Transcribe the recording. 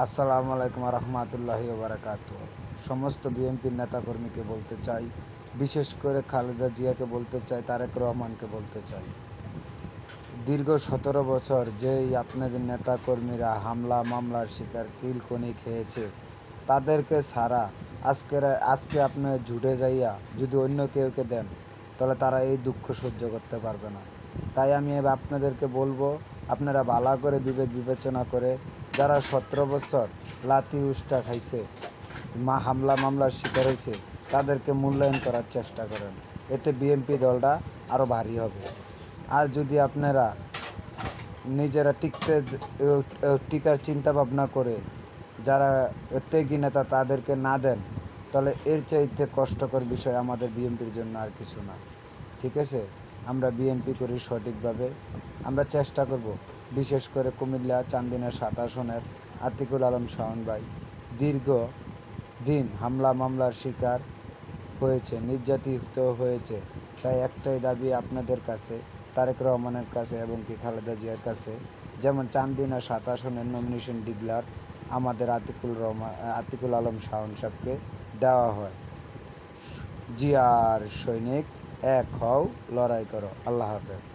আসসালামু আলাইকুম রহমতুল্লাহি বারাকাতু। সমস্ত বিএনপির নেতাকর্মীকে বলতে চাই, বিশেষ করে খালেদা জিয়াকে বলতে চাই, তারেক রহমানকে বলতে চাই, দীর্ঘ 17 বছর যেই আপনাদের নেতাকর্মীরা হামলা মামলার শিকার কিলকনি খেয়েছে, তাদেরকে ছাড়া আজকে আপনি ঝুটে যাইয়া যদি অন্য কেউকে দেন, তাহলে তারা এই দুঃখ সহ্য করতে পারবে না। তাই আমি আপনাদেরকে বলবো, আপনারা ভালো করে বিবেক বিবেচনা করে যারা 17 বছর লাথি উষ্টা খাইছে, হামলা মামলার শিকার হয়েছে, তাদেরকে মূল্যায়ন করার চেষ্টা করেন। এতে বিএনপি দলটা আরও ভারী হবে। আর যদি আপনারা নিজেরা টিকার চিন্তা ভাবনা করে যারা ত্যাগী নেতা তাদেরকে না দেন, তাহলে এর চাইতে কষ্টকর বিষয় আমাদের বিএনপির জন্য আর কিছু না। ঠিক আছে, আমরা বিএনপি করি সঠিকভাবে। আমরা চেষ্টা করব, বিশেষ করে কুমিল্লা চান্দিনা 7 আসনের আতিকুল আলম শাওন ভাই দীর্ঘ দিন হামলা মামলার শিকার হয়েছে, নির্যাতিত হয়েছে। তাই একটাই দাবি আপনাদের কাছে, তারেক রহমানের কাছে এবং কি খালেদা জিয়ার কাছে, যেমন চান্দিনা 7 আসনের নমিনেশন ডিক্লার আমাদের আতিকুল আলম শাওন সাহেবকে দেওয়া হয়। জিয়ার সৈনিক, এক হও, লড়াই করো। আল্লাহ হাফেজ।